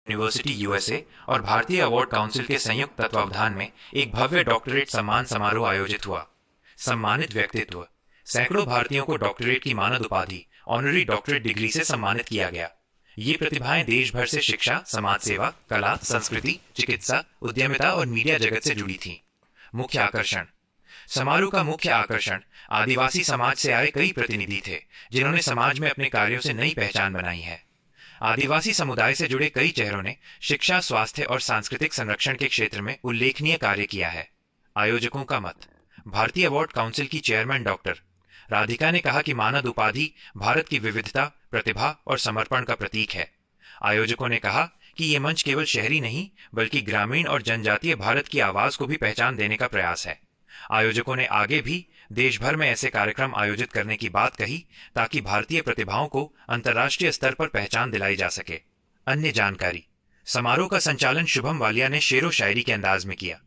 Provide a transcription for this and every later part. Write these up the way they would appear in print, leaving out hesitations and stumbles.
University USA और भारतीय award council के संयुक्त तत्वावधान में एक भव्य डॉक्टरेट सम्मान समारोह आयोजित हुआ। सम्मानित व्यक्तित्व सैकड़ों भारतीयों को डॉक्टरेट की मानद उपाधि ऑनरी डॉक्टरेट डिग्री से सम्मानित किया गया। ये प्रतिभाएं देश भर से शिक्षा, समाज सेवा, कला, संस्कृति, चिकित्सा, उद्यमिता और मीडिया जगत से जुड़ी थीं। मुख्य आकर्षण समारोह का मुख्य आकर्षण आदिवासी समाज से आए कई प्रतिनिधि थे, जिन्होंने समाज में अपने कार्यों से नई पहचान बनाई है। आदिवासी समुदाय से जुड़े कई चेहरों ने शिक्षा, स्वास्थ्य और सांस्कृतिक संरक्षण के क्षेत्र में उल्लेखनीय कार्य किया है। आयोजकों का मत भारतीय अवार्ड काउंसिल की चेयरमैन डॉक्टर राधिका ने कहा कि मानद उपाधि भारत की विविधता, प्रतिभा और समर्पण का प्रतीक है। आयोजकों ने कहा कि ये मंच केवल शहरी नहीं बल्कि ग्रामीण और जनजातीय भारत की आवाज को भी पहचान देने का प्रयास है। आयोजकों ने आगे भी देश भर में ऐसे कार्यक्रम आयोजित करने की बात कही ताकि भारतीय प्रतिभाओं को अंतर्राष्ट्रीय स्तर पर पहचान दिलाई जा सके। अन्य जानकारी समारोह का संचालन शुभम वालिया ने शेरो शायरी के अंदाज में किया।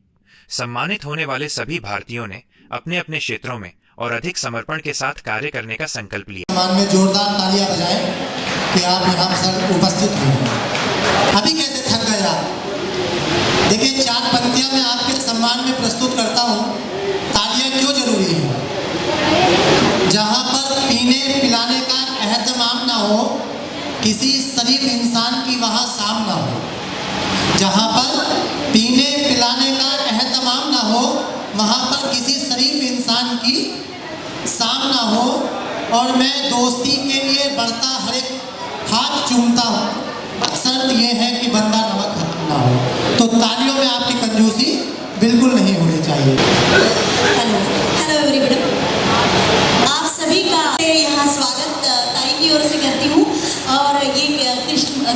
सम्मानित होने वाले सभी भारतीयों ने अपने अपने क्षेत्रों में और अधिक समर्पण के साथ कार्य करने का संकल्प लिया। सम्मान में जोरदार तालियां बजाएं कि आप यहाँ सर उपस्थित हैं। अभी कैसे थक गए आप? देखिए, 4 पंक्तियां मैं आपके सम्मान में प्रस्तुत करता हूँ। तालियां क्यों जरूरी है? जहाँ पर पीने पिलाने का एहतमाम ना हो, किसी शरीफ इंसान की वहाँ शाम ना हो। जहाँ पर पीने पिलाने का एहतमाम ना हो, वहाँ पर किसी शरीफ इंसान की शाम ना हो। और मैं दोस्ती के लिए बढ़ता हर एक हाथ चूमता हूँ, शर्त यह है कि बंदा नमक खत्म ना हो। तो तालियों में आपकी कंजूसी बिल्कुल नहीं होनी चाहिए। हेलो एवरीबॉडी, आप सभी का यहाँ स्वागत ताई की ओर से करती हूँ। और ये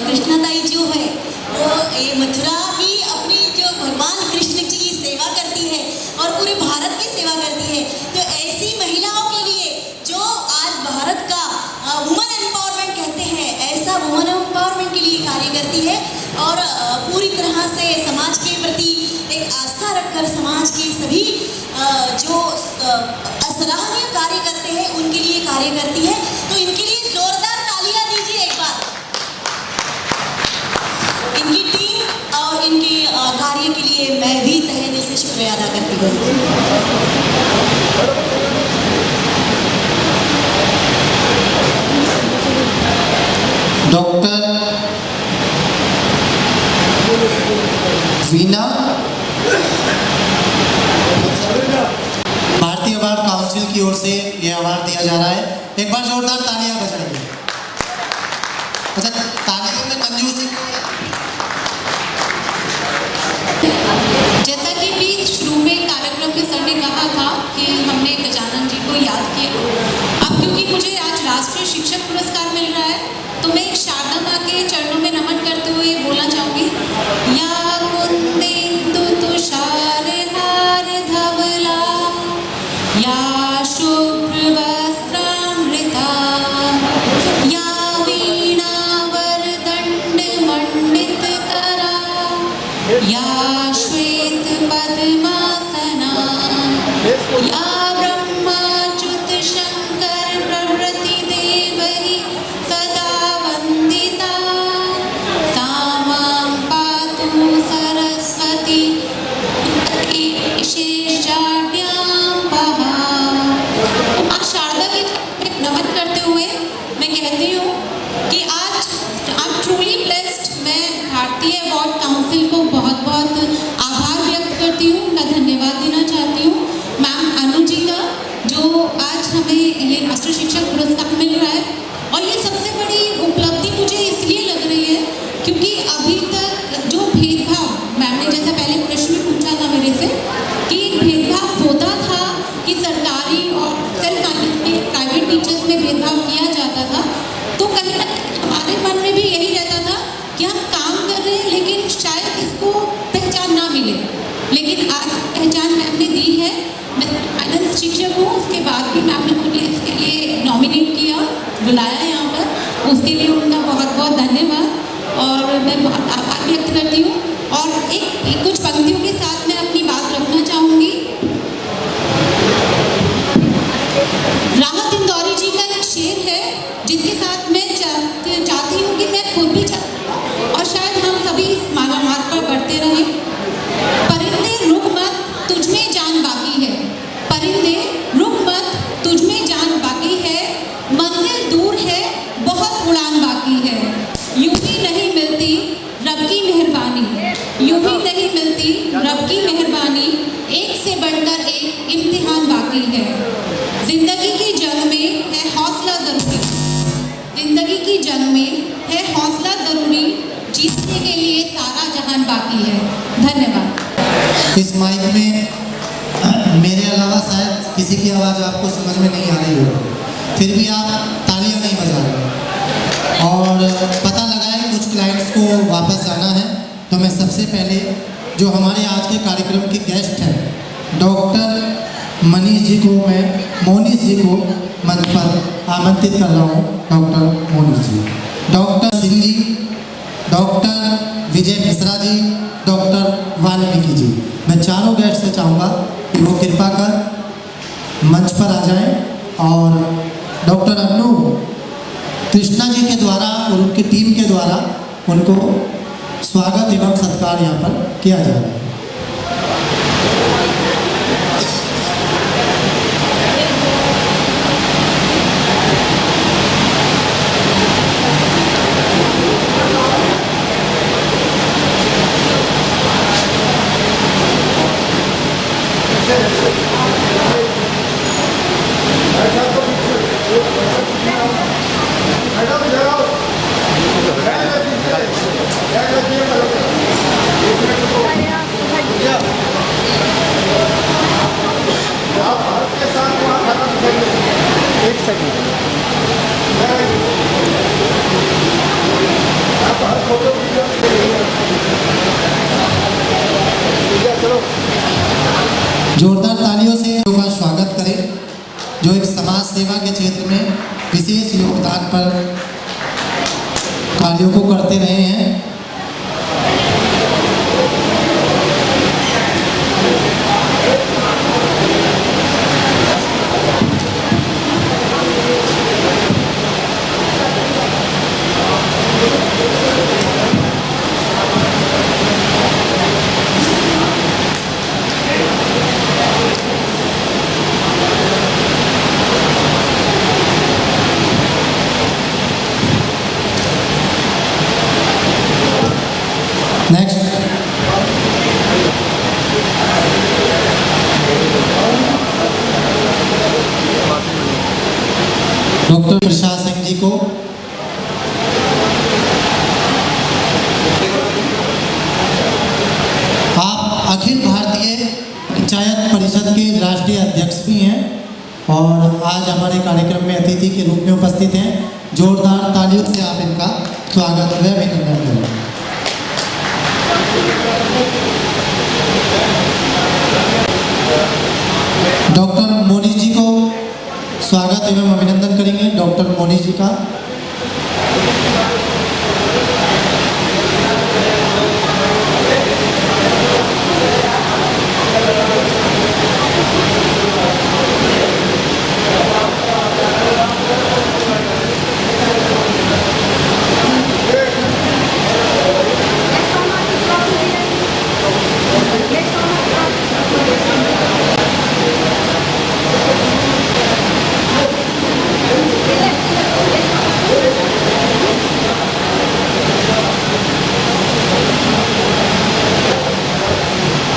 कृष्णा ताई जो है वो ये मथुरा की अपनी जो भगवान कृष्ण जी की सेवा करती है और पूरे भारत की सेवा करती है। तो ऐसी महिलाओं के लिए जो आज भारत का वुमेन एम्पावरमेंट कहते हैं, ऐसा वुमेन एम्पावरमेंट के लिए कार्य करती है और पूरी तरह से समाज के प्रति एक आस्था रखकर समाज के सभी जो सराहनीय कार्य करते हैं उनके लिए कार्य करती है। तो इनके लिए जोरदार तालियां दीजिए एक बार। इनकी टीम और इनके कार्य के लिए मैं भी तहे दिल से शुक्रिया अदा करती हूँ। डॉक्टर वीना, भारतीय अवार्ड काउंसिल की ओर से यह अवार्ड दिया जा रहा है। एक बार जोरदार तालियां बजाइए। अच्छा, तालियों में कंजूसी। जैसा कि भी शुरू में कार्यक्रम के सर ने कहा था कि हमने गजानन जी को याद किया। अब क्योंकि मुझे आज राष्ट्रीय शिक्षक पुरस्कार मिल रहा है तो मैं एक शारदा माँ के चरणों में नमन करते हुए बोलना चाहूँगी। या कुंदेन्दु तुषार हार धवला, या शुभ्र वस्त्रामृता, या वीणा वरदंड मंडित करा, या श्वेत पद्मासना, या ब्रह्माच्युत शंकर प्रभृति देवहि सदा वंदिता, सा मां पातु सरस्वती शेषाढ्यां बहा। मां शारदा के नमन करते हुए मैं कहती हूँ कि आज आप ट्रूली ब्लेस्ड। मैं भारतीय अवार्ड काउंसिल को बहुत बहुत आभार व्यक्त करती हूँ, मैं धन्यवाद देना चाहती हूँ मैम अनु जी का, जो आज हमें ये राष्ट्रीय शिक्षक पुरस्कार मिल रहा है। और ये सबसे बड़ी उपलब्धि मुझे इसलिए लग रही है क्योंकि अभी तक जो भेदभाव, मैम ने जैसा पहले प्रश्न पूछा था मेरे से कि भेदभाव होता था कि सरकारी और सेल्फ फाइनेंस प्राइवेट टीचर्स में भेदभाव किया जाता था, तो कहीं ना हमारे मन में भी यही रहता था कि हम काम कर रहे हैं लेकिन शायद इसको पहचान ना मिले। लेकिन आज पहचान मैम ने दी है। मैं फाइनेंस शिक्षक हूँ, उसके बाद भी मैम ने मुझे इसके लिए नॉमिनेट किया, बुलाया यहाँ पर, उसके लिए उनका बहुत बहुत धन्यवाद और मैं बहुत आभार व्यक्त करती हूँ। और एक कुछ पंक्तियों के साथ मैं अपनी बात रखना चाहूँगी। राहत इंदौरी जी का एक शेर है जिसके साथ मैं चाहती हूँ कि मैं खुद भी और शायद हम सभी बढ़ते रहें। परिंदे रुक मत, तुझ में जान बाकी है। परिंदे रुक मत, तुझ में जान बाकी है। मंजिल दूर है, बहुत उड़ान बाकी है। यूं ही नहीं मिलती रब की मेहरबानी, यूं ही नहीं मिलती रब की मेहरबानी। एक से बढ़कर एक इम्तिहान बाकी है। जिंदगी की जंग में है हौसला जरूरी, जिंदगी की जंग में है हौसला जरूरी। जीतने के लिए सारा जहान बाकी है। धन्यवाद। इस माइक में मेरे अलावा शायद किसी की आवाज़ आपको समझ में नहीं आ रही हो, फिर भी आप तालियां नहीं बजा रहे और पता लगा है कुछ क्लाइंट्स को वापस जाना है। तो मैं सबसे पहले जो हमारे आज के कार्यक्रम के गेस्ट हैं डॉक्टर मनीष जी को, मैं मोनीश जी को मंच पर आमंत्रित कर रहा हूँ। डॉक्टर मोनीश जी, doctor Singh ji, doctor Vijay Mishra ji, doctor Valmiki ji. मैं चारों गेस्ट से चाहूँगा कि वो कृपा कर मंच पर आ जाएं और डॉक्टर अनु कृष्णा जी के द्वारा और उनकी टीम के द्वारा उनको स्वागत एवं सत्कार यहाँ पर किया जा रहा है। जोरदार तालियों से उनका स्वागत करें जो एक समाज सेवा के क्षेत्र में विशेष योगदान पर कार्यों को करते रहे हैं। नेक्स्ट डॉक्टर प्रसाद सिंह जी को, आप अखिल भारतीय पंचायत परिषद के राष्ट्रीय अध्यक्ष भी हैं और आज हमारे कार्यक्रम में अतिथि के रूप में उपस्थित हैं। जोरदार तालियों से आप इनका स्वागत व अभिनंदन करें। डॉक्टर मोनीश जी को स्वागत एवं अभिनंदन करेंगे। डॉक्टर मोनीश जी का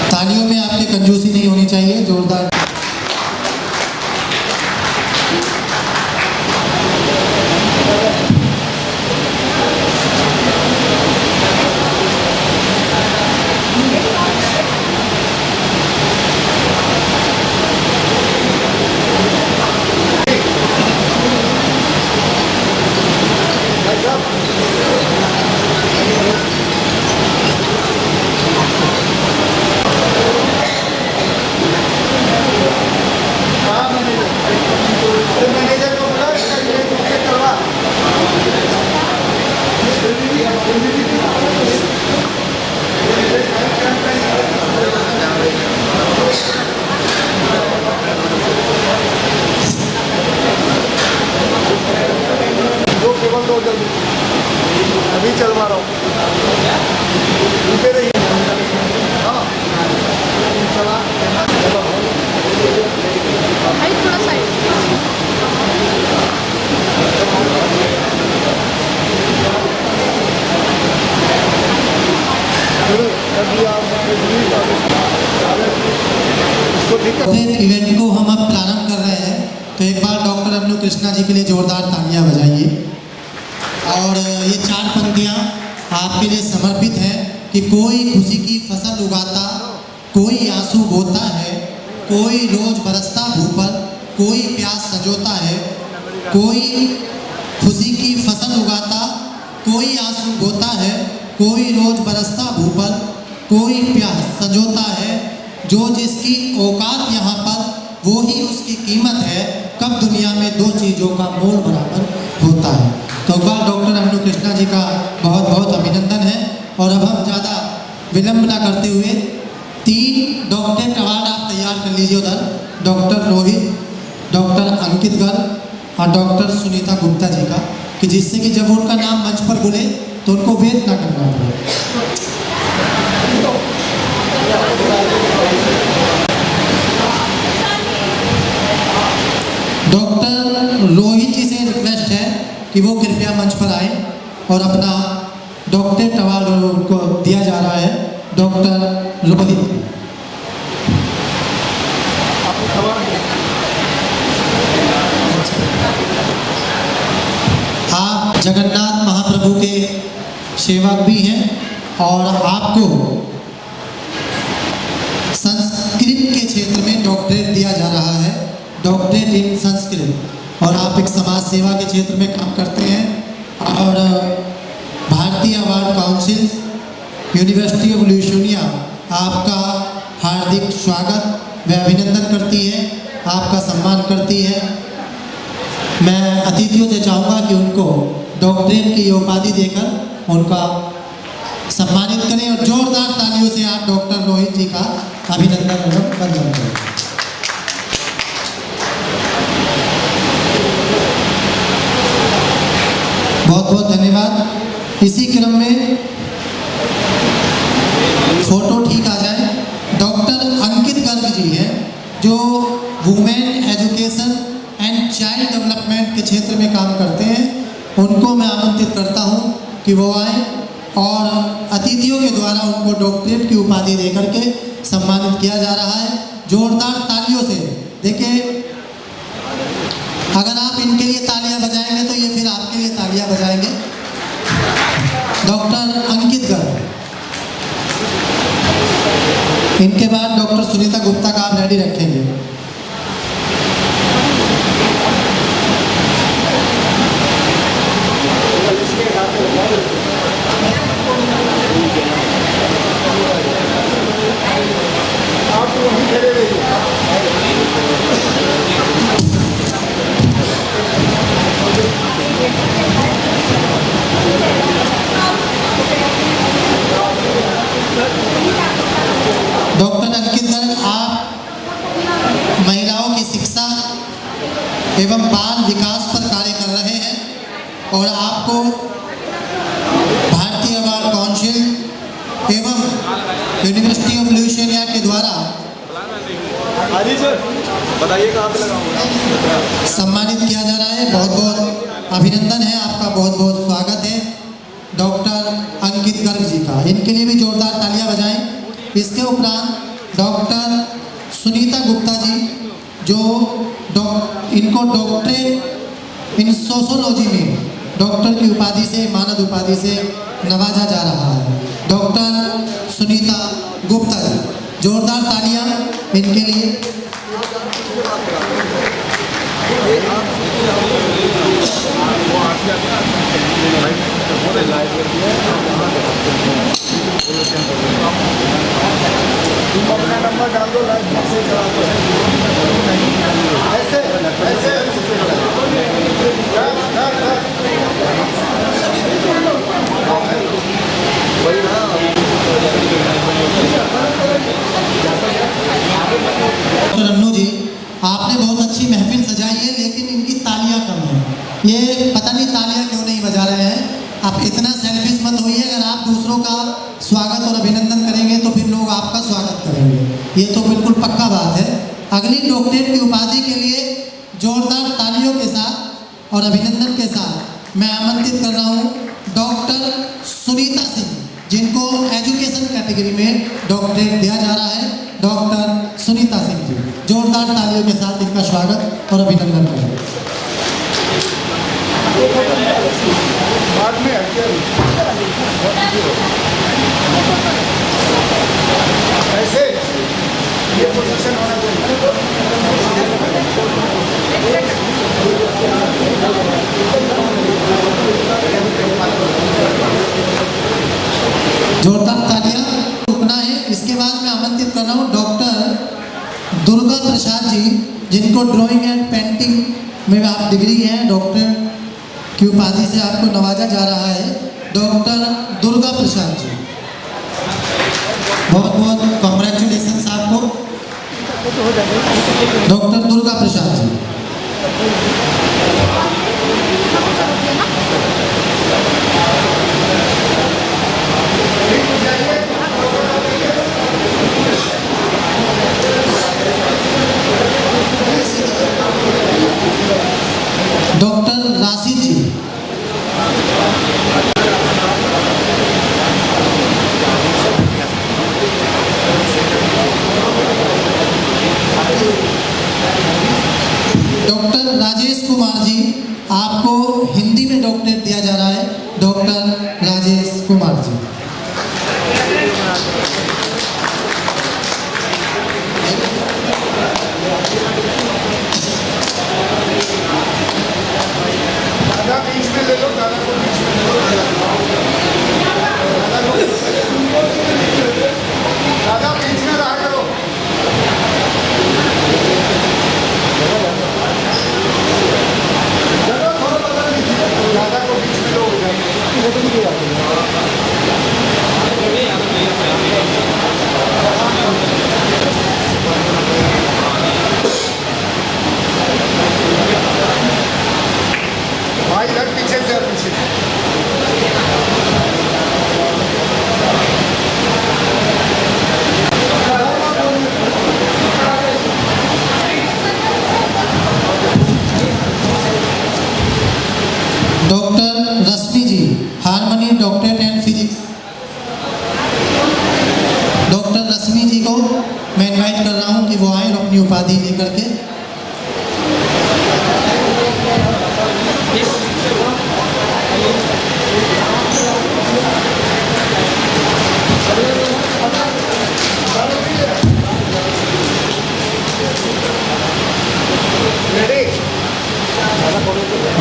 तालियों में आपकी कंजूसी नहीं होनी चाहिए। जोरदार इवेंट को हम अब प्रारंभ कर रहे हैं, तो एक बार डॉक्टर अनु कृष्णा जी के लिए जोरदार तालियां बजाइए। और ये 4 पंक्तियां आपके लिए समर्पित हैं कि कोई खुशी की फसल उगाता, कोई आंसू बोता है, कोई रोज बरसता भू पर, कोई प्यास सजोता है, कोई खुशी की फसल उगाता, कोई आंसू बोता है, कोई रोज बरसता भू पर, कोई प्यास सजोता है, जो जिसकी औकात यहाँ पर वो ही उसकी कीमत है, कब दुनिया में 2 चीज़ों का मोल बराबर होता है। तो एक बार डॉक्टर अनु कृष्णा जी का बहुत बहुत अभिनंदन है। और अब हम ज़्यादा विलंब ना करते हुए 3 डॉक्टरेट अवार्ड आप तैयार कर लीजिए उधर, डॉक्टर रोहित, डॉक्टर अंकित गर्ग और डॉक्टर सुनीता गुप्ता जी का, कि जिससे कि जब उनका नाम मंच पर बोले तो उनको वेट ना करना पड़े। डॉक्टर रोहित जी से रिक्वेस्ट है कि वो कृपया मंच पर आए और अपना डॉक्टरेट अवार्ड उनको दिया जा रहा है। डॉक्टर रोहित, आप जगन्नाथ महाप्रभु के सेवक भी हैं और आपको संस्कृत के क्षेत्र में डॉक्टरेट दिया जा रहा है, डॉक्टरेट इन संस्कृत। और आप एक समाज सेवा के क्षेत्र में काम करते हैं और भारतीय अवार्ड काउंसिल यूनिवर्सिटी ऑफ ल्यूशोनिया आपका हार्दिक स्वागत व अभिनंदन करती है, आपका सम्मान करती है। मैं अतिथियों से चाहूँगा कि उनको डॉक्टरेट की उपाधि देकर उनका सम्मानित करें और जोरदार तालियों से आप डॉक्टर रोहित जी का अभिनंदन एवं वंदन करें। बहुत बहुत धन्यवाद। इसी क्रम में फोटो ठीक आ जाए। डॉक्टर अंकित गर्ग जी हैं जो women education and child development के क्षेत्र में काम करते हैं, उनको मैं आमंत्रित करता हूं कि वो आए और अतिथियों के द्वारा उनको डॉक्टरेट की उपाधि देकर के सम्मानित किया जा रहा है। जोरदार तालियों से देखिए, अगर आप इनके लिए तालियां बजाएंगे तो ये फिर आपके लिए तालियां बजाएंगे। डॉक्टर अंकित गर्ग, इनके बाद डॉक्टर सुनीता गुप्ता का आप रेडी रखेंगे। डॉक्टर अंकित गर्ग, आप महिलाओं की शिक्षा एवं बाल विकास पर कार्य कर रहे हैं और आपको भारतीय अवार्ड काउंसिल एवं यूनिवर्सिटी ऑफ ल्यूशोनिया के द्वारा बताइए कहाँ पे लगाऊंगा, सम्मानित किया जा रहा है। बहुत बहुत अभिनंदन है, आपका बहुत बहुत स्वागत है डॉक्टर अंकित गर्ग जी का। इनके लिए भी जोरदार तालियां बजाएं। इसके उपरांत डॉक्टर सुनीता गुप्ता जी जो इनको डॉक्टरेट इन सोशोलॉजी में डॉक्टर की उपाधि से, मानद उपाधि से नवाजा जा रहा है। डॉक्टर सुनीता गुप्ता जी, जोरदार तालियां इनके लिए। अपना नंबर डाल दो, ऐसे ऐसे रन्नू जी, आपने बहुत अच्छी महफिल सजाई है, लेकिन इनकी तालियां कम है। ये पता नहीं तालियां क्यों नहीं बजा रहे हैं। आप इतना सेल्फिश मत होइए। अगर आप दूसरों का स्वागत और अभिनंदन करेंगे तो फिर लोग आपका स्वागत करेंगे, ये तो बिल्कुल पक्का बात है। अगली डॉक्टरेट की उपाधि के लिए जोरदार तालियों के साथ और अभिनंदन के साथ मैं आमंत्रित कर रहा हूँ डॉक्टर सुनीता सिंह। जिनको एजुकेशन कैटेगरी में डॉक्टरेट दिया जा रहा है, डॉक्टर सुनीता सिंह जी। जोरदार तालियों के साथ इनका स्वागत और अभिनंदन करें। बाद में ऐसे ये पोजीशन होना जोरदार तालियां रुकना है। इसके बाद मैं आमंत्रित कर रहा हूँ डॉक्टर दुर्गा प्रसाद जी, जिनको ड्राइंग एंड पेंटिंग में आप डिग्री हैं, डॉक्टर की उपाधि से आपको नवाजा जा रहा है। डॉक्टर दुर्गा प्रसाद जी, बहुत बहुत कॉन्ग्रेचुलेशन आपको। डॉक्टर दुर्गा प्रसाद जी। डॉक्टर राशिद जी। डॉक्टर राजेश कुमार जी, आपको हिंदी में डॉक्टरेट दिया जा रहा है, डॉक्टर राजेश कुमार जी। दादा बीच में ले लो, दादा को बीच में ले लो, दादा बीच में रहा करो। दादा को बीच में लो हो भाई इधर पीछे से पीछे। Doctor Rashmi ji, harmony doctorate and physics. Doctor Rashmi ji को मैं इनवाइट कर रहा हूं कि वो आए और अपनी उपाधि लेकर के।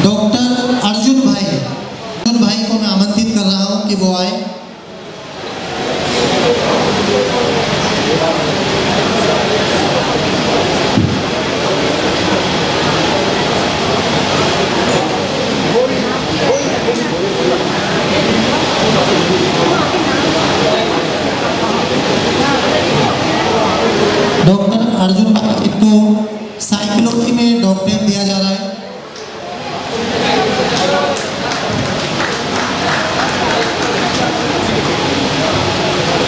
डॉक्टर अर्जुन भाई को मैं आमंत्रित कर रहा हूं कि वो आए। डॉक्टर अर्जुन भाई को साइकोलॉजी में डॉक्टरेट दिया जा रहा है।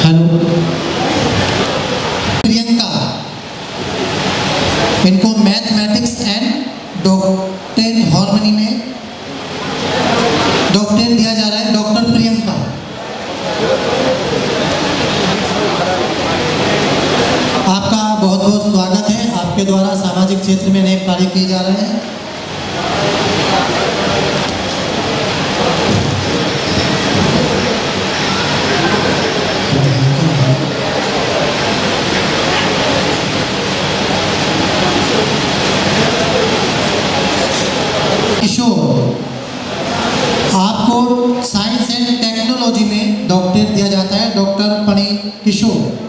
हेलो प्रियंका, इनको मैथमेटिक्स एंड डॉक्टरेट हार्मनी में डॉक्टरेट दिया जा रहा है, डॉक्टर प्रियंका। आपका बहुत बहुत स्वागत है। आपके द्वारा सामाजिक क्षेत्र में अनेक कार्य किए जा रहे हैं। किशोर, आपको साइंस एंड टेक्नोलॉजी में डॉक्टरेट दिया जाता है, डॉक्टर पणी किशोर।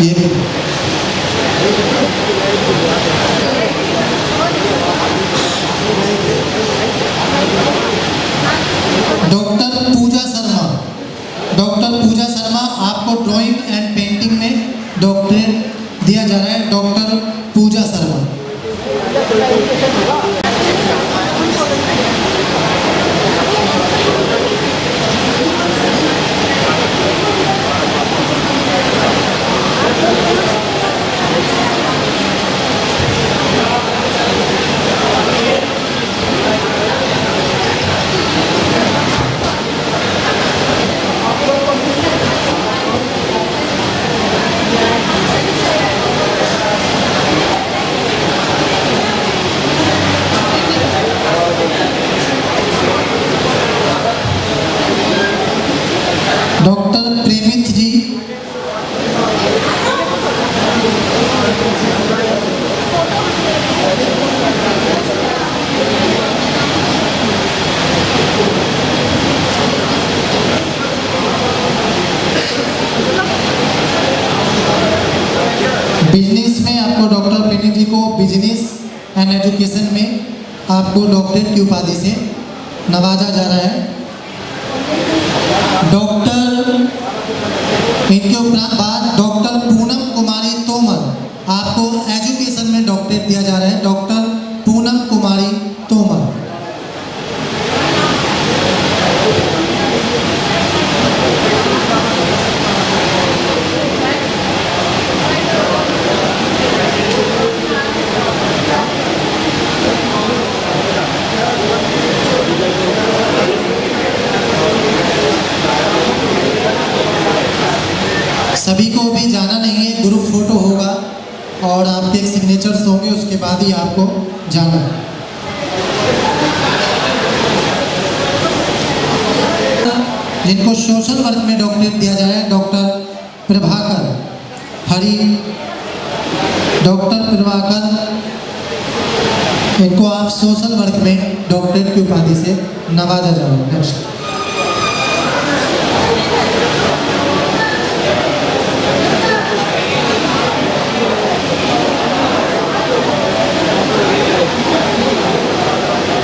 ये डॉक्टर पूजा शर्मा, आपको ड्राइंग एंड पेंटिंग में डॉक्टरेट दिया जा रहा है, डॉक्टर पूजा शर्मा। बिजनेस में आपको डॉक्टर पेनी जी को बिजनेस एंड एजुकेशन में आपको डॉक्टरेट की उपाधि से नवाजा जा रहा है। डॉक्टर इनके उपरांत बाद डॉक्टर पूनम कुमारी तोमर आपको एजुकेशन में डॉक्टरेट दिया जा रहा है। डॉक्टर पूनम कुमारी तोमर। सभी को भी जाना नहीं है, ग्रुप फोटो होगा और आपके सिग्नेचर्स होंगे, उसके बाद ही आपको जाना है। जिनको सोशल वर्क में डॉक्टरेट दिया जाए, डॉक्टर प्रभाकर हरी, डॉक्टर प्रभाकर, इनको आप सोशल वर्क में डॉक्टरेट की उपाधि से नवाजा जा रहा है। Next.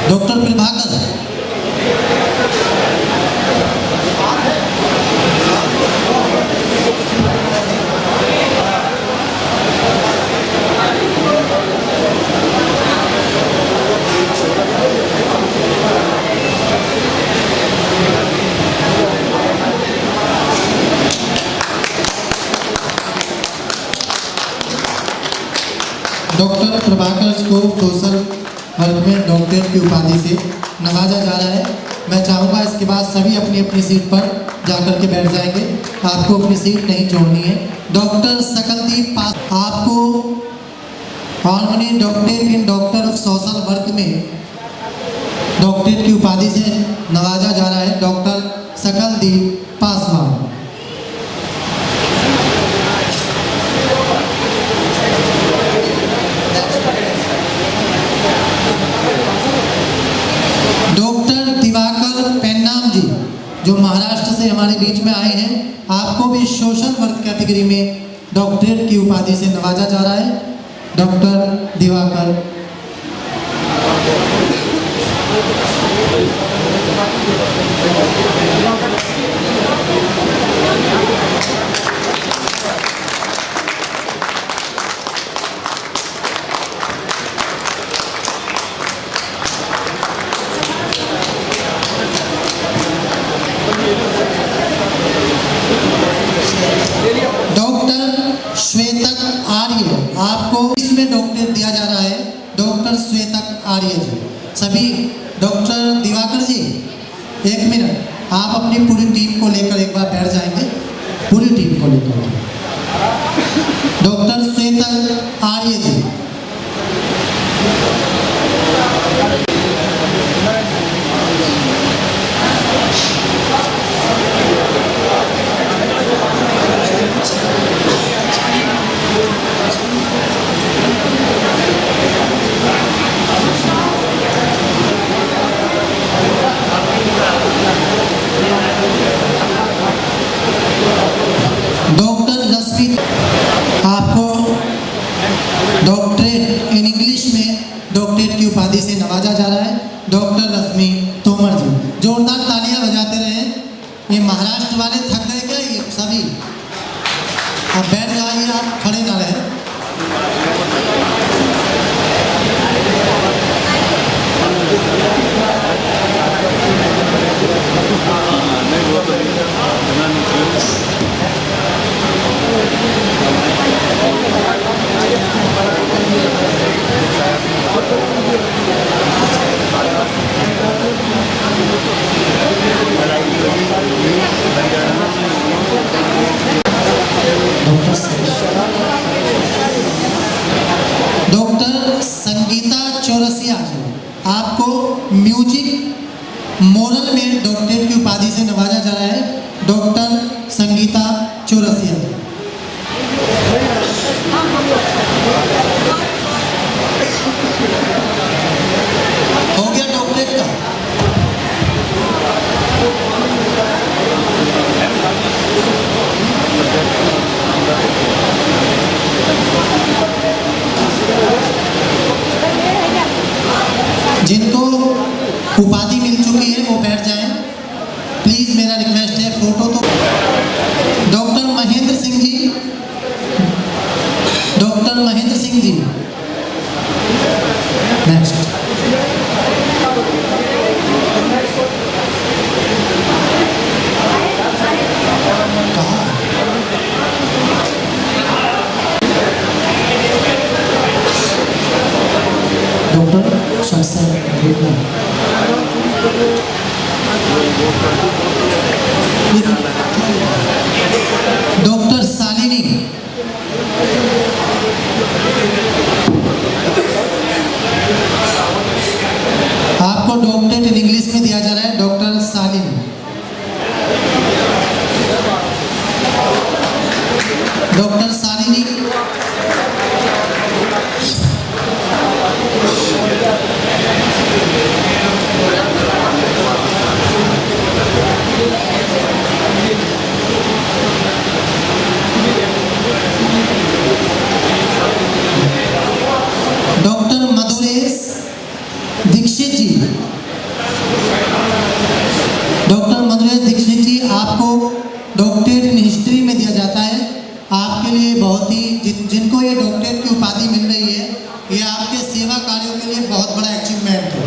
Doctor Prabhakar doctor Prabhakar को सोशल वर्क में डॉक्टरेट की उपाधि से नवाजा जा रहा है। मैं चाहूँगा इसके बाद सभी अपनी अपनी सीट पर जाकर के बैठ जाएंगे, आपको अपनी सीट नहीं छोड़नी है। डॉक्टर सकलदीप पास आपको honorary doctorate in doctor of social work में डॉक्टरेट की उपाधि से नवाजा जा रहा है। डॉक्टर सकलदीप पासवान। डॉक्टर दिवाकर पेन्नाम जी जो महाराष्ट्र से हमारे बीच में आए हैं, आपको भी सोशल वर्क कैटेगरी में डॉक्टरेट की उपाधि से नवाजा जा रहा है। डॉक्टर दिवाकर। डॉक्टर श्वेतक आर्य आपको इसमें डॉक्टरेट दिया जा रहा है। डॉक्टर श्वेतक आर्य जी। सभी डॉक्टर दिवाकर जी एक मिनट, आप अपनी पूरी टीम को लेकर एक बार बैठ जाएंगे, पूरी टीम को लेकर। डॉक्टर श्वेतक आर्य जी। डॉक्टर रश्मि आपको डॉक्टरेट इन इंग्लिश में डॉक्टरेट की उपाधि से नवाजा जा रहा है। डॉक्टर रश्मि तोमर जी। जोरदार तालियां बजाते रहे। ये महाराष्ट्र वाले थक गए क्या ये सभी? आप बैठ जाइए, आप खड़े ना रहे। डॉक्टर संगीता चौरसिया आपको म्यूजिक मोरल में डॉक्टरेट की उपाधि से नवाजा जा रहा है। डॉक्टर संगीता चौरसिया। आपको डॉक्टरेट इन इंग्लिश में दिया जा रहा है, डॉक्टर सालिम। डॉक्टर सालिनी। डॉक्टर मधुरेश दीक्षित जी। डॉक्टर मधुरेश दीक्षित जी, आपको डॉक्टरेट इन हिस्ट्री में दिया जाता है। आपके लिए बहुत ही जिनको ये डॉक्टरेट की उपाधि मिल रही है, ये आपके सेवा कार्यों के लिए बहुत बड़ा अचीवमेंट है।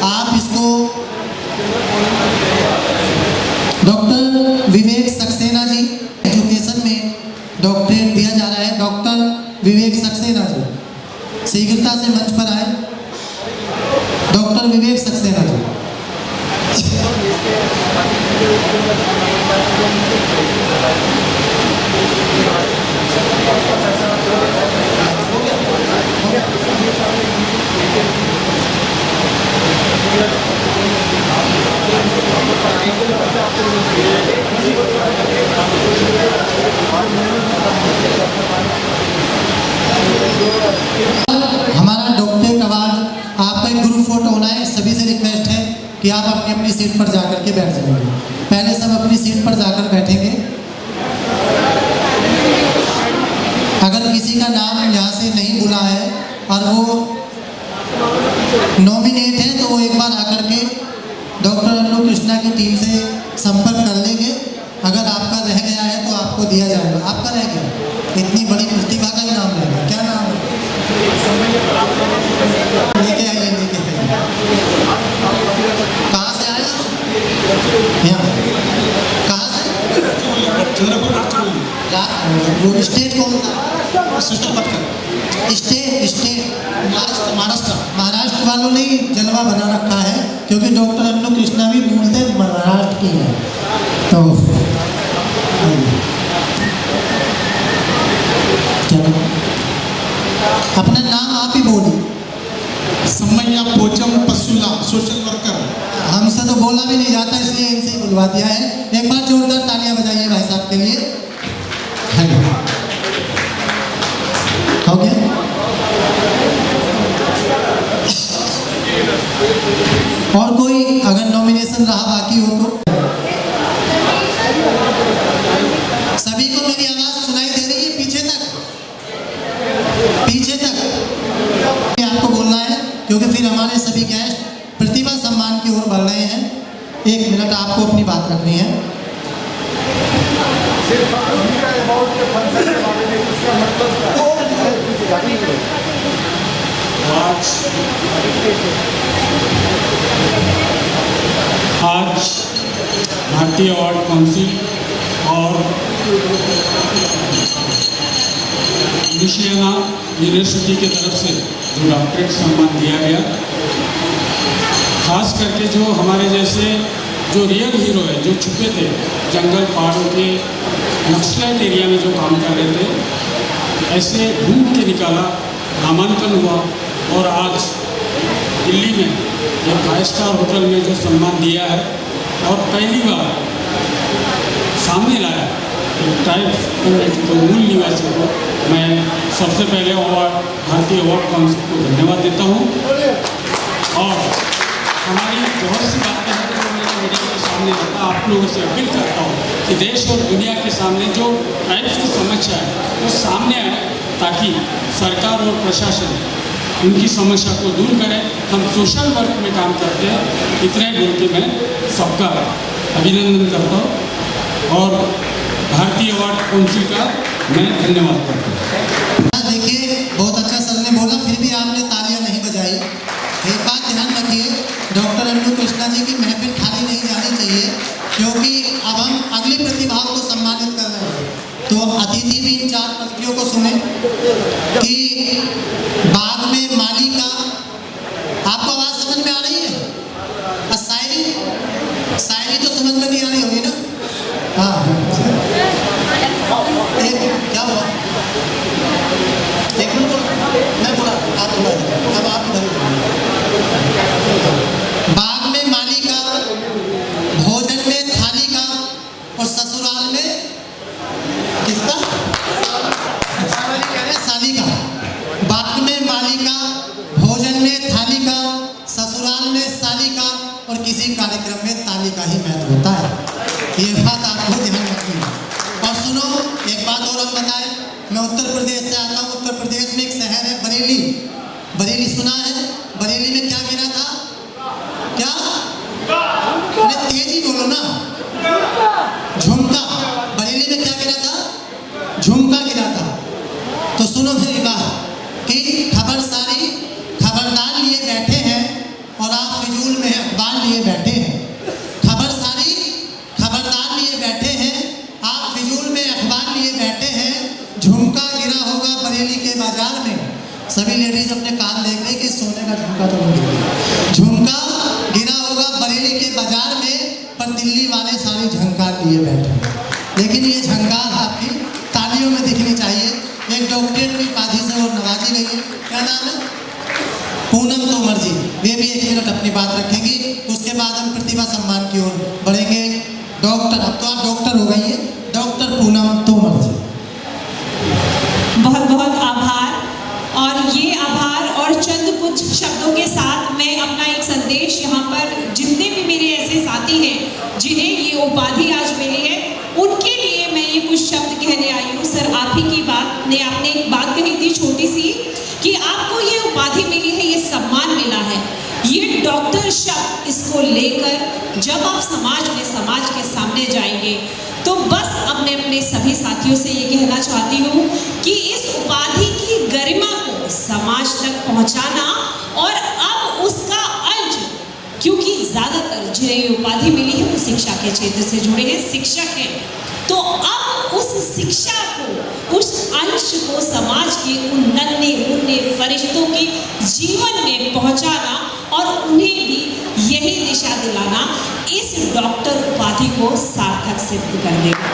आप इसको डॉक्टर विवेक सक्सेना जी, एजुकेशन में डॉक्टरेट दिया जा रहा है। डॉक्टर विवेक सक्सेना जी शीघ्रता से मंच पर आए। डॉक्टर विवेक सक्सेना जी। हमारा डॉक्टरेट अवार्ड, आपका एक ग्रुप फोटो होना है। सभी से रिक्वेस्ट है कि आप अपनी अपनी सीट पर जाकर के बैठ जाएंगे। पहले सब अपनी सीट पर जाकर बैठेंगे। अगर किसी का नाम यहाँ से नहीं बुला है और वो नॉमिनेट है तो वो एक बार आकर के डॉक्टर अन्नू कृष्णा की टीम से संपर्क कर लेंगे। अगर आपका रह गया है तो आपको दिया जाएगा। आपका रह गया, इतनी बड़ी प्रतिभा का ही नाम रहेगा। क्या नाम है? लेके आइए, लेके आइए। कहाँ से आए? यहाँ कहाँ से? वो स्टेट कौन था? स्टेट महाराष्ट्र वालों ने जलवा बना रखा है, क्योंकि डॉक्टर अन्नू कृष्णा भी मूलतः महाराष्ट्र की है। तो अपना नाम आप ही बोलिए। समैया पोचम पसुला, सोशल वर्कर। हमसे तो बोला भी नहीं जाता, इसलिए इनसे ही बुलवा दिया है। एक बार जोरदार तालियां बजाइए भाई साहब के लिए। हो गया? और कोई अगर नॉमिनेशन रहा बाकी हो तो? सभी को मेरी आवाज सुनाई दे रही है? पीछे तक, पीछे तक आपको बोलना है, क्योंकि फिर हमारे सभी गेस्ट प्रतिभा सम्मान की ओर बढ़ रहे हैं। 1 मिनट आपको अपनी बात रखनी है। आज भारतीय अवार्ड काउंसिल और लुसियाना यूनिवर्सिटी की तरफ से जो डॉक्टरेट सम्मान दिया गया, खास करके जो हमारे जैसे जो रियल हीरो है, जो छुपे थे जंगल पहाड़ों के नक्सलाइट एरिया में जो काम कर रहे थे, ऐसे ढूंढ के निकाला, नामांकन हुआ और आज दिल्ली में एक 5 स्टार होटल में जो सम्मान दिया है और पहली बार सामने लाया एक ट्राइब कम्युनिटी को, मूल निवासी को। मैं सबसे पहले भारतीय अवार्ड काउंसिल को धन्यवाद देता हूँ। और हमारी बहुत सी बातें हैं जो मैं मीडिया के सामने रखा, आप लोगों से अपील करता हूँ कि देश और दुनिया के सामने जो ट्राइब्स की समस्या है वो सामने आए, ताकि सरकार और प्रशासन उनकी समस्या को दूर करें। हम सोशल वर्क में काम करते हैं। इतने बोल के मैं सबका अभिनंदन करता हूँ और भारतीय अवार्ड काउंसिल का मैं धन्यवाद करता हूँ। देखिए, बहुत अच्छा सर ने बोला, फिर भी आपने तालियां नहीं बजाई। एक बात ध्यान रखिए, डॉक्टर अन्नू कृष्णा जी की महफिल खाली नहीं जानी चाहिए, क्योंकि अब हम अगली प्रतिभाओं को सम्मानित कर रहे हैं। तो अतिथि भी इन 4 पंक्तियों को सुने कि बाग में माली का, आपको आवाज समझ में आ रही है? शायरी तो समझ में नहीं आ रही होगी ना? हाँ, क्या हुआ? है सालिका, बाग में मालिका, भोजन में थालिका, ससुराल में सालिका और किसी कार्यक्रम में ताली का ही महत्व होता है। ये बात आपको ध्यान रखनी है। और सुनो, एक बात और हम बताएं, मैं उत्तर प्रदेश से आता हूँ। उत्तर प्रदेश में एक शहर है बरेली। बरेली सुना है? बरेली में क्या गिरा था? क्या? अरे तेजी बोलो ना। झुमका। बरेली में क्या गिरा था? झुमका गिरा था। तो सुनो मेरी बात कि खबरदार लिए बैठे हैं और आप फिजूल में अखबार लिए बैठे हैं। खबरदार लिए बैठे हैं, आप फिजूल में अखबार लिए बैठे हैं। झुमका गिरा होगा बरेली के बाजार में। सभी लेडीज अपने कान देख रहे कि सोने का झुमका तो नहीं गिरा। झुमका गिरा होगा बरेली के बाजार में, पर दिल्ली वाले सारी झंकार लिए बैठे हैं। लेकिन ये झंकार आपकी तालियों में दिखनी चाहिए। एक डॉक्टरेट की उपाधि से और नवाजी गई है। क्या नाम है? पूनम तोमर जी। वे भी 1 मिनट अपनी बात रखेंगी। उसके बाद हम प्रतिभा सम्मान की ओर बढ़ेंगे। डॉक्टर, अब तो आप डॉक्टर हो गई है, डॉक्टर पूनम तोमर जी। बहुत बहुत आभार। और ये आभार और चंद कुछ शब्दों के साथ मैं अपना एक संदेश यहाँ पर जितने भी मेरे ऐसे साथी हैं जिन्हें ये उपाधि आज मिली है, उनके लिए मैं ये कुछ शब्द कहने आई हूँ। सर, आप ही की बात ने, आपने एक बात कही थी छोटी सी कि आपको ये उपाधि मिली है, ये सम्मान मिला है। ये डॉक्टर शब्द, इसको लेकर जब आप समाज के सामने जाएंगे तो बस अपने सभी साथियों से ये कहना चाहती हूँ कि इस उपाधि की गरिमा को समाज तक पहुँचाना, और अब उसका अंश, क्योंकि ज़्यादातर जिन्हें ये उपाधि मिली है वो शिक्षा के क्षेत्र से जुड़े हैं, शिक्षक हैं, तो अब उस शिक्षा को, उस अंश को समाज के उन नन्हे मुन्ने फरिश्तों के जीवन में पहुंचाना और उन्हें भी यही दिशा दिलाना इस डॉक्टर उपाधि को सार्थक सिद्ध कर देगा।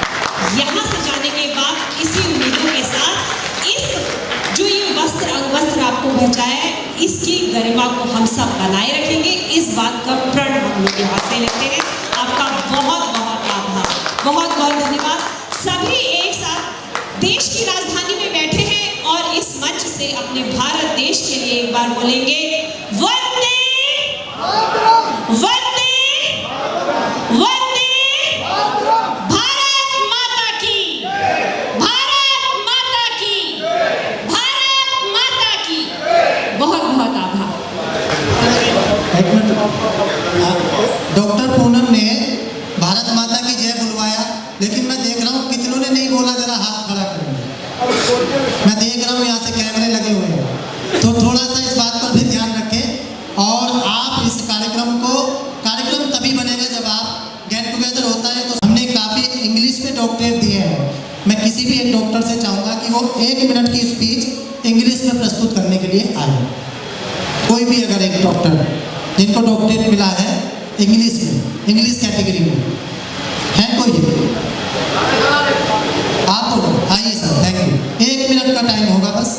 यहाँ से जाने के बाद इसी उम्मीदों के साथ इस जो ये वस्त्र अंगवस्त्र आपको पहुँचाया है, इसकी गरिमा को हम सब बनाए रखेंगे। इस बात का प्रण हम लोग यहाँ से लेते हैं। आपका बहुत बहुत आभार, बहुत बहुत धन्यवाद। सभी एक साथ देश की राजधानी में बैठे हैं और इस मंच से अपने भारत देश के लिए एक बार बोलेंगे, वंदे वंदे वंदे, भारत माता की, भारत माता की, भारत माता की। बहुत बहुत आभार। एक मिनट, डॉक्टर पूनम ने भारत माता की जय बुलवाया, लेकिन मैं देख रहा हूँ कितनों ने नहीं बोला। जरा हाथ खड़ा करेंगे। मैं देख रहा हूँ यहाँ से कैमरे लगे हुए हैं, तो थोड़ा सा इस बात पर भी ध्यान रखें। और आप इस कार्यक्रम तभी बनेगा जब आप गेट टुगेदर होता है। तो हमने काफ़ी इंग्लिश में डॉक्टरेट दिए हैं। मैं किसी भी एक डॉक्टर से चाहूँगा कि वो 1 मिनट की स्पीच इंग्लिश में प्रस्तुत करने के लिए आए। कोई भी अगर एक डॉक्टर जिनको डॉक्टरेट मिला है इंग्लिश में, इंग्लिश कैटेगरी में है कोई? आप बोलो। आइए सर, थैंक यू। 1 मिनट का टाइम होगा बस।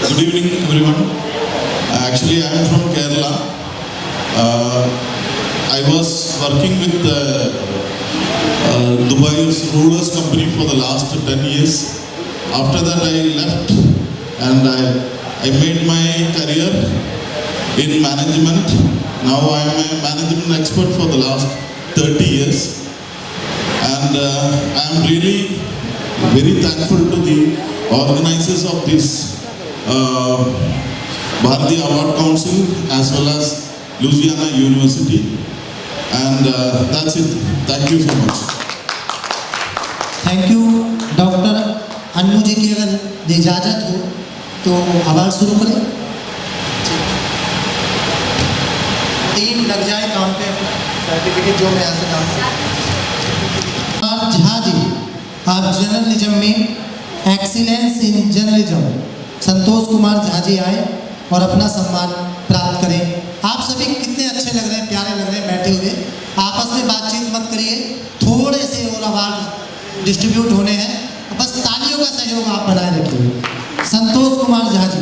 Good evening, everyone. Actually, I am from Kerala. I was working with Dubai's Rulers Company for the last 10 years. After that, I left and I made my career in management. Now I am a management expert for the last 30 years. And I am really very thankful to the organizers of this Bharatiya Award Council as well as Louisiana University, and that's it. Thank you so much. Thank you. Doctor Annu ji की अगर इजाज़त हो तो आवाज़ शुरू करें। Team लग जाए काम पे, सर्टिफिकेट जो मैं यहाँ से काम। और झा जी, आप जर्नलिज्म में excellence in journalism Santosh Kumar Jha ji आए और अपना सम्मान प्राप्त करें। आप सभी कितने अच्छे लग रहे हैं, प्यारे लग रहे हैं बैठे हुए। आपस में बातचीत मत करिए, थोड़े से और अवार्ड डिस्ट्रीब्यूट होने हैं, बस तालियों का सहयोग आप बनाए रखिए। संतोष कुमार झा जी,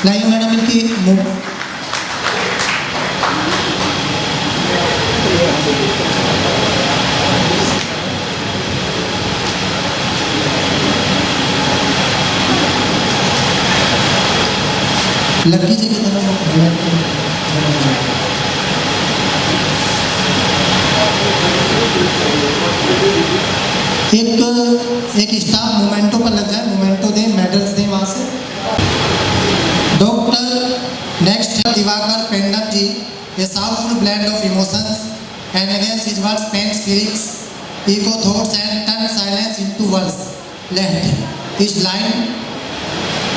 लाइए मैडम इनकी लड़की जी की तरफ एक स्टाफ मोमेंटो पर लग जाए, मोमेंटो दे, मेडल्स दे वहाँ से। डॉक्टर नेक्स्ट है दिवाकर पेंडम जी, a soulful blend of emotions and against his words paints feelings, echo thoughts and turn silence into words. Let his line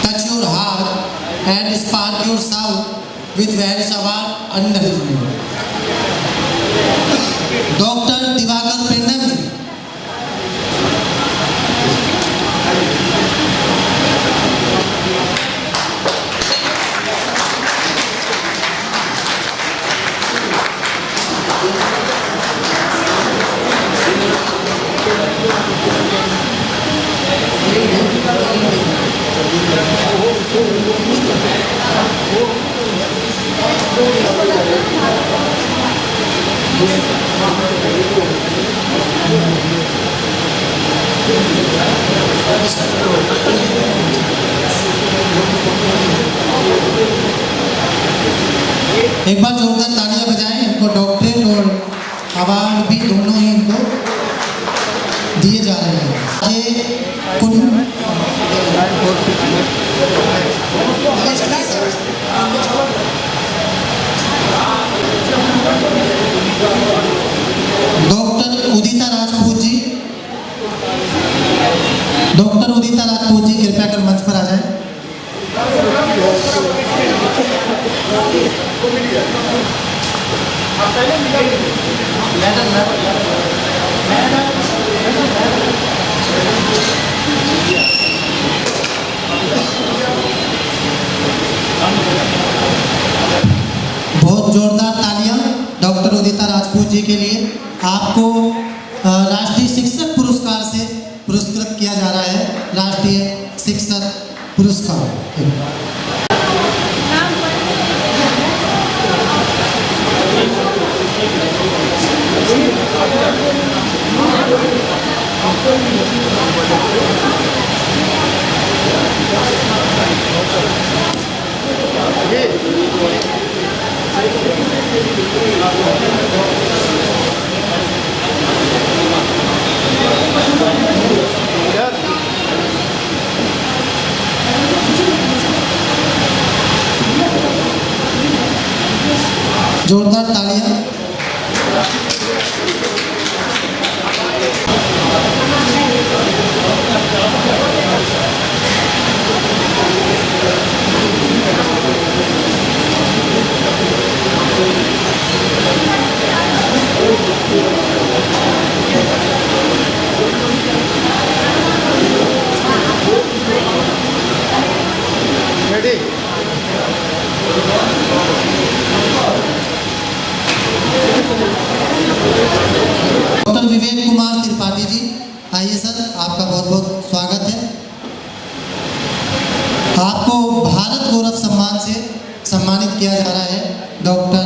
touch your heart and spark your soul with various award under his name. Doctor Diwakar Pendam ji. एक बार जोरदार तालियां बजाएं। इनको doctorate और award भी दोनों ही इनको दिए जा रहे हैं। ये डॉक्टर उदिता राजपूत जी, डॉक्टर उदिता राजपूत जी कृपया कर मंच पर आ जाएं। बहुत जोरदार तालियां डॉक्टर उदिता राजपूत जी के लिए। आपको राष्ट्रीय शिक्षक पुरस्कार से पुरस्कृत किया जा रहा है, राष्ट्रीय शिक्षक पुरस्कार। जोरदार तालियां। डॉक्टर विवेक कुमार त्रिपाठी जी, आइए सर, आपका बहुत बहुत स्वागत है। आपको भारत गौरव सम्मान से सम्मानित किया जा रहा है। डॉक्टर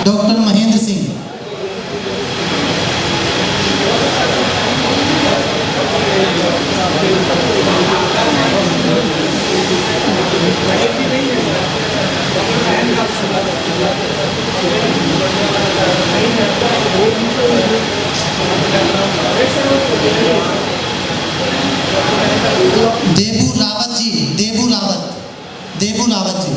डॉक्टर महेंद्र सिंह, देबू रावत जी, देबू रावत जी,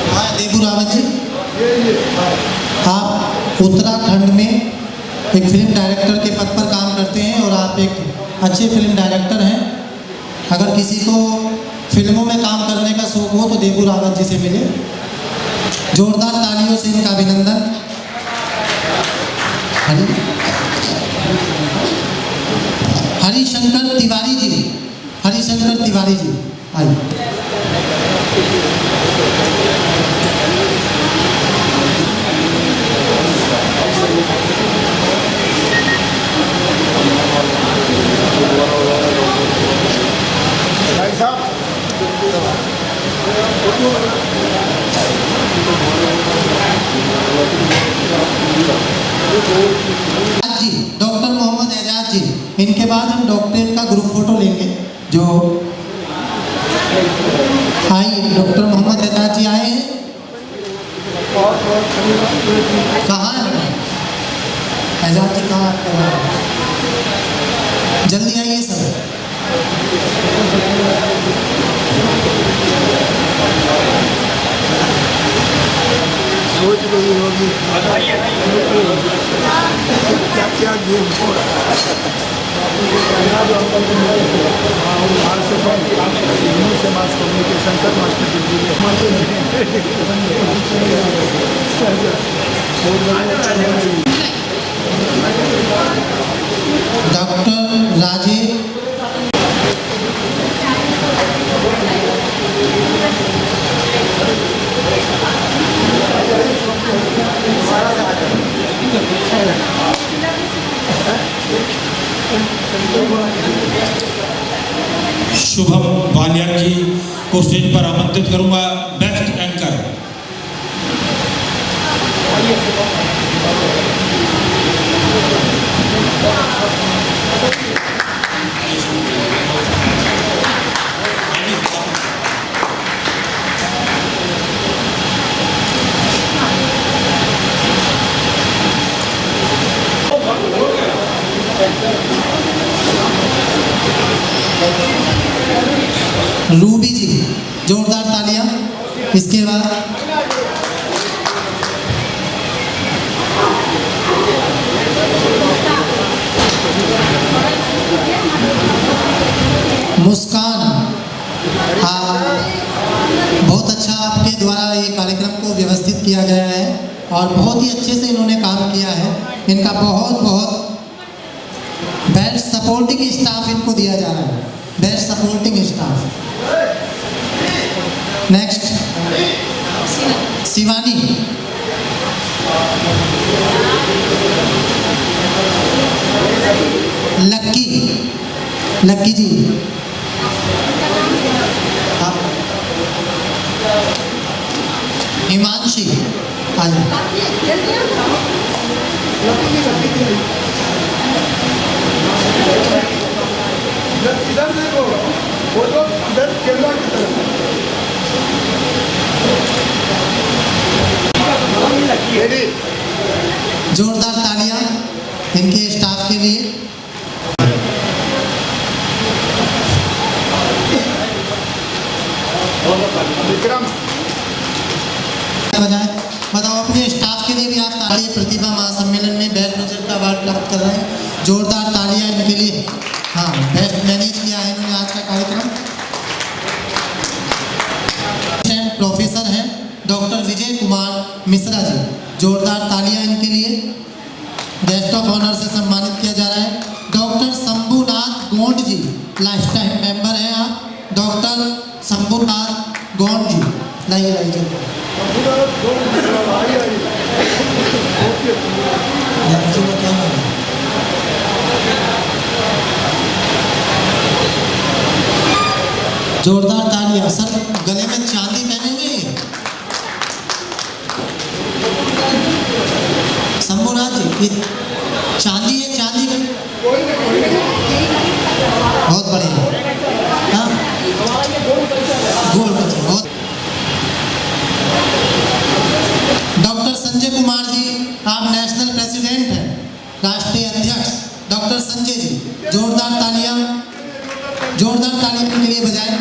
हाँ देबू रावत जी, आप उत्तराखंड में एक फिल्म डायरेक्टर के पद पर काम करते हैं और आप एक अच्छे फिल्म डायरेक्टर हैं। अगर किसी को फिल्मों में काम करने का शौक हो तो देबू रावत जी से मिले। जोरदार तालियों से इनका अभिनंदन। हरिशंकर तिवारी जी, हरिशंकर तिवारी जी आइए। भाई साहब जी डॉक्टर मोहम्मद एजाज जी, इनके बाद हम डॉक्टरेट का ग्रुप फोटो लेंगे। जो आइए, डॉक्टर मोहम्मद एजाज जी आए हैं। कहाँ है एजाज जी, कहाँ है? जल्दी आइए सर। सोच रही होगी क्या क्या गेम हो रहा है। से मास कम्युनिकेशन का मास्टर डॉक्टर राजेश शुभम वालिया जी को स्टेज पर आमंत्रित करूंगा। बेस्ट एंकर रूबी जी, जोरदार तालियां। इसके बाद मुस्कान, बहुत अच्छा आपके द्वारा ये कार्यक्रम को व्यवस्थित किया गया है और बहुत ही अच्छे से इन्होंने काम किया है। इनका बहुत बहुत बेस्ट सपोर्टिंग स्टाफ इनको दिया जा रहा है, best supporting staff. Next Shivani, Lucky, Lucky ji आप, हिमांशी आइए। इधर देखो फोटो, इधर कैमरा की तरफ। जोरदार तालियां इनके स्टाफ के लिए। विक्रम बजाए बताओ, अपने स्टाफ के लिए भी आप तालियां। प्रतिभा महासम्मेलन में बेस्ट प्रोजेक्ट का अवार्ड प्राप्त कर रहे हैं, जोरदार तालियां इनके लिए। हाँ, बेस्ट मैनेज किया है इन्होंने आज का कार्यक्रम। प्रोफेसर हैं डॉक्टर विजय कुमार मिश्रा जी, जोरदार तालियां इनके लिए। गेस्ट ऑफ ऑनर से सम्मानित किया जा रहा है डॉक्टर शंभुनाथ गोंड जी, लाइफ टाइम मेंबर हैं आप, डॉक्टर शंभुनाथ गोंड जी। लाइए लाइए जोरदार तालियां। सर गले में चांदी पहने हुए हैं शंभुनाथ जी, ये चांदी है, चांदी में बहुत बढ़िया। हाँ गोल बहुत। डॉक्टर संजय कुमार जी, आप नेशनल प्रेसिडेंट हैं, राष्ट्रीय अध्यक्ष डॉक्टर संजय जी, जोरदार तालियां, जोरदार तालियां के लिए बजाएं।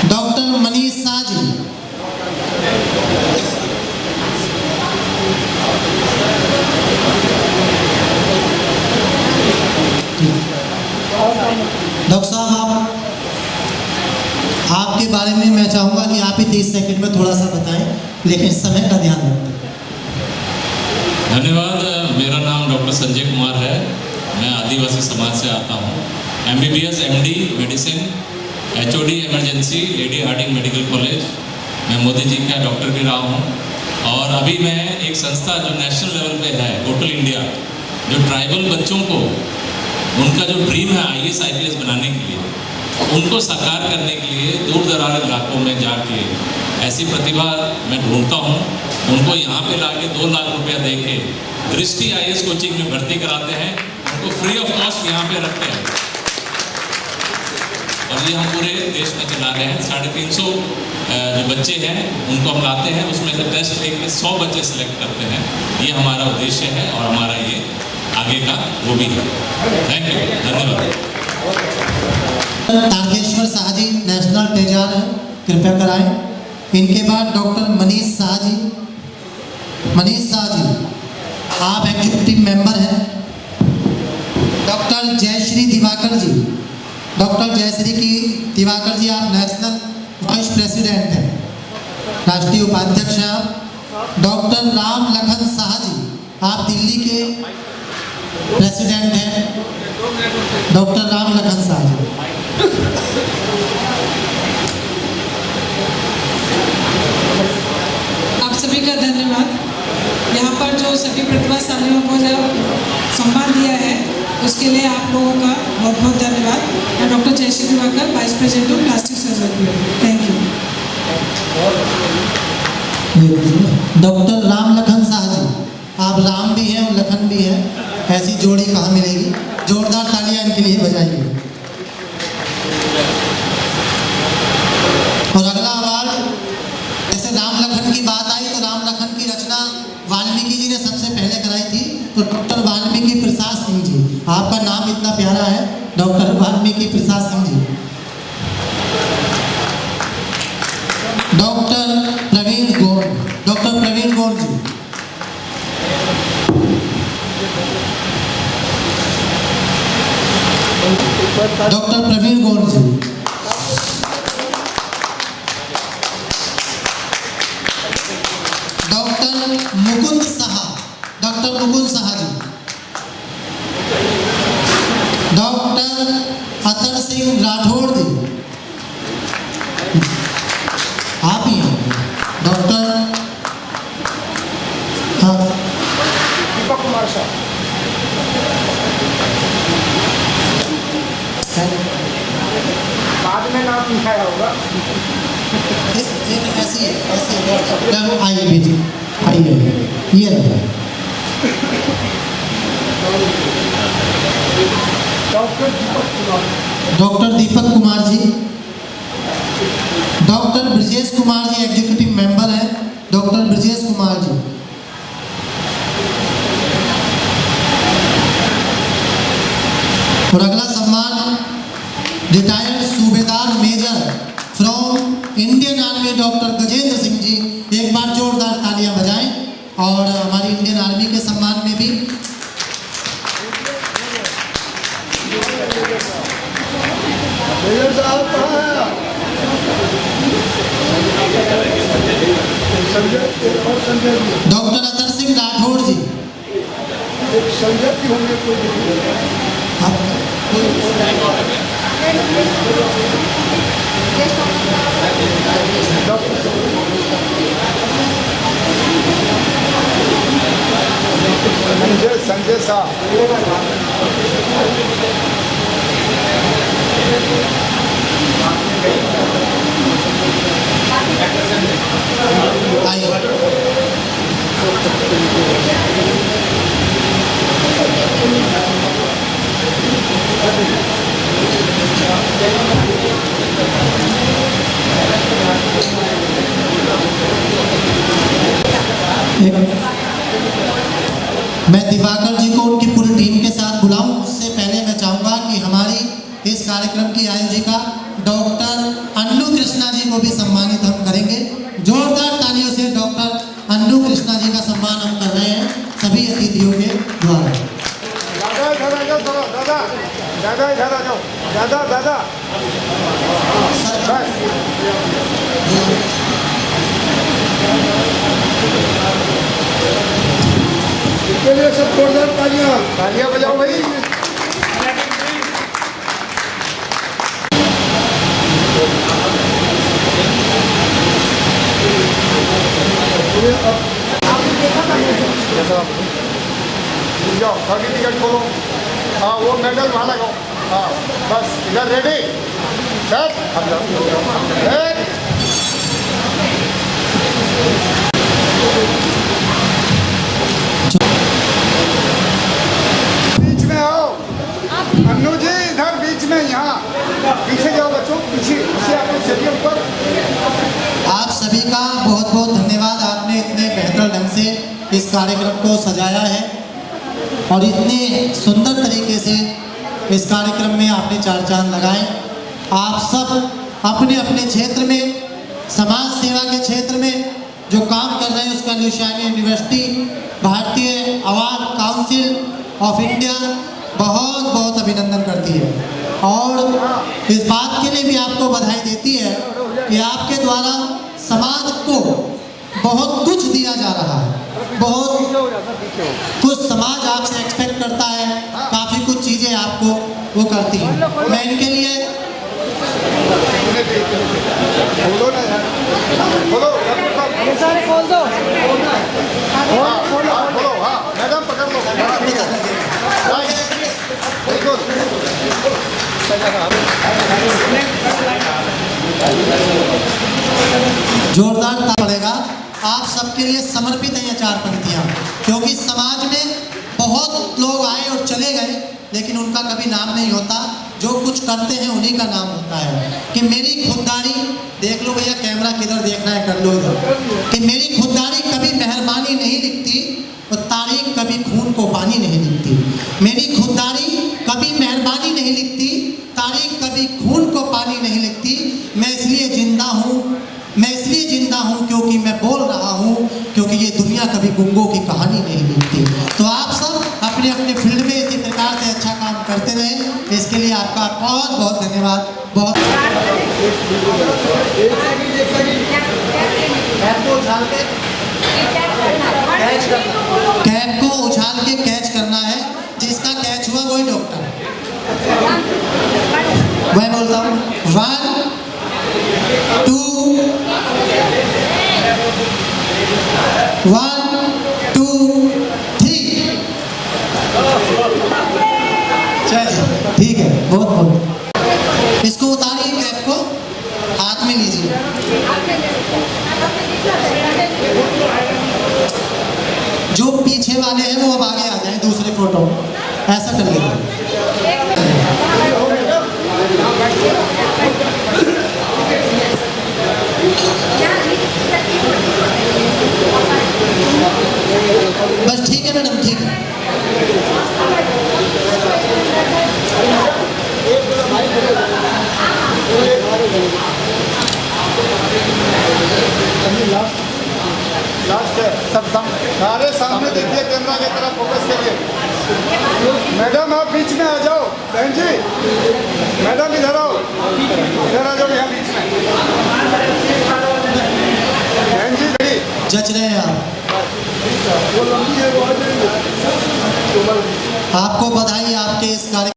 डॉक्टर मनीष शाह जी, डॉक्टर साहब आपके बारे में मैं चाहूँगा कि आप ही 30 सेकंड में थोड़ा सा बताएं, लेकिन समय का ध्यान रखें। धन्यवाद। मेरा नाम डॉक्टर संजय कुमार है। मैं आदिवासी समाज से आता हूँ। MBBS MD medicine, HOD emergency Lady Hardinge Medical College. मैं मोदी जी का डॉक्टर भी रहा हूँ और अभी मैं एक संस्था जो नेशनल लेवल पे है, टोटल इंडिया, जो ट्राइबल बच्चों को उनका जो ड्रीम है IAS IPS बनाने के लिए, उनको साकार करने के लिए दूर दराज इलाकों में जाके ऐसी प्रतिभा मैं ढूंढता हूँ। उनको यहाँ पे लाके 2 लाख रुपया दे के दृष्टि IAS कोचिंग में भर्ती कराते हैं। उनको फ्री ऑफ कॉस्ट यहाँ पे रखते हैं और ये हम पूरे देश में चला रहे हैं। 350 जो बच्चे हैं उनको हम लाते हैं, उसमें से टेस्ट लेके 100 बच्चे सेलेक्ट करते हैं। ये हमारा उद्देश्य है और हमारा ये आगे का वो भी है। थैंक यू, धन्यवाद। तारकेश्वर शाह जी नेशनल ट्रेजर हैं, कृपया कराएं। इनके बाद डॉक्टर मनीष शाह जी। मनीष शाह जी आप एग्जीक्यूटिव मेंबर हैं। डॉक्टर जयश्री दिवाकर जी, डॉक्टर जयश्री की दिवाकर जी आप नेशनल वाइस प्रेसिडेंट हैं, राष्ट्रीय उपाध्यक्ष हैं आप। डॉक्टर राम लखन शाह जी आप दिल्ली के प्रेसिडेंट हैं। डॉक्टर राम लखन शाह जी। आप सभी का धन्यवाद। यहाँ पर जो सभी प्रतिभाशालियों को जो सम्मान दिया है उसके लिए आप लोगों का बहुत बहुत धन्यवाद। मैं doctor Jayshree Diwakar, vice president हूँ plastic surgery. Thank you. Doctor Ram Lakhan Shah ji, आप राम भी हैं और लखन भी हैं, ऐसी जोड़ी कहाँ मिलेगी? जोरदार तालियां इनके लिए बजाइए। और अगला अवार्ड, जैसे राम लखन की बात आई तो राम लखन की रचना वाल्मीकि जी ने सबसे पहले कराई थी, तो डॉक्टर वाल्मीकि प्रसाद सिंह जी, आपका नाम इतना प्यारा है, doctor Valmiki Prasad Singh ji. Doctor Praveen Gaur, doctor Praveen Gaur जी। डॉक्टर प्रवीण गौड़ जी। डॉक्टर मुकुंद साहा, डॉक्टर मुकुंद साहा जी। डॉक्टर अतर सिंह राठौड़ जी, आप ही हैं। डॉक्टर दीपक कुमार शाह। बाद में नाम लिखाया होगा। ऐसी आइए बेटी, आइए, ये doctor Deepak Kumar ji. Doctor Brajesh Kumar ji executive member हैं, डॉक्टर ब्रजेश कुमार जी। और अगला सम्मान retired subedar major from Indian army doctor Gajendra Singh ji. एक बार जोरदार तालियां बजाएं। और हमारी इंडियन आर्मी के सम्मान में भी डॉक्टर अतर सिंह राठौड़ जी। संजय की होंगे संजय शाह। मैं दिवाकर जी को उनकी पूरी टीम के साथ बुलाऊं, उससे पहले मैं चाहूँगा कि हमारी इस कार्यक्रम की आयोजिका डॉक्टर को भी सम्मानित हम करेंगे। जोरदार तालियों से डॉक्टर अन्नू कृष्णा जी का सम्मान हम कर रहे हैं सभी अतिथियों के द्वारा। दादा इधर आ जाओ, दादा दादा इधर आ जाओ, दादा दादा इसके लिए सब जोरदार तालियां बजाओ भाई। जाओ खाली टिकट खोलो। हाँ वो मेडल वहाँ लगाओ। हाँ बस इधर रेडी सेट। बीच में आओ अन्नू जी, इधर बीच में, यहाँ पीछे जाओ बच्चों, पीछे आपको चलिए ऊपर। आप सभी का बहुत बहुत धन्यवाद। आपने इतने बेहतर ढंग से इस कार्यक्रम को सजाया है और इतने सुंदर तरीके से इस कार्यक्रम में आपने चार चांद लगाए। आप सब अपने अपने क्षेत्र में, समाज सेवा के क्षेत्र में जो काम कर रहे हैं उसका लुधियाना यूनिवर्सिटी, भारतीय अवार्ड काउंसिल ऑफ इंडिया बहुत बहुत अभिनंदन करती है और इस बात के लिए भी आपको बधाई देती है कि आपके द्वारा समाज को बहुत कुछ दिया जा रहा है। बहुत कुछ समाज आपसे एक्सपेक्ट करता है, काफ़ी कुछ चीज़ें आपको वो करती हैं। मैं इनके लिए मैडम पकड़ लो। जोरदार पड़ेगा। आप सबके लिए समर्पित है ये चार पंक्तियाँ, क्योंकि समाज में बहुत लोग आए और चले गए लेकिन उनका कभी नाम नहीं होता। जो कुछ करते हैं उन्हीं का नाम होता है। कि मेरी खुददारी, देख लो भैया कैमरा किधर देखना है कर लो इधर, कि मेरी खुददारी कभी मेहरबानी नहीं लिखती और तारीख कभी खून को पानी नहीं लिखती। मेरी खुददारी कभी मेहरबानी नहीं लिखती, तारीख कभी खून को पानी नहीं लिखती। मैं इसलिए जिंदा हूँ क्योंकि मैं बोल रहा हूँ, क्योंकि ये दुनिया कभी गुंगों की कहानी नहीं लिखती। तो आप सब अपने अपने फील्ड में इसी प्रकार से अच्छा काम करते रहें, इसके लिए आपका बहुत बहुत धन्यवाद। बहुत कैप को उछाल के कैच करना है, जिसका कैच हुआ वही डॉक्टर। मैं बोलता हूँ 1 2 1 2 3। चलिए ठीक है, बहुत बहुत। इसको उतारिए, कैप को हाथ में लीजिए। जो पीछे वाले हैं वो अब आगे आ जाएं दूसरे फोटो, ऐसा कर लीजिए। बस ठीक है मैडम, ठीक है। लास्ट है सब सारे सामने देखिए, कैमरा की तरफ फोकस करिए। मैडम आप बीच में आ जाओ। बहन जी मैडम इधर आओ, इधर आ जाओ यहाँ बीच में। बहन जी जच रहे हैं आप। आपको बधाई आपके इस कार्य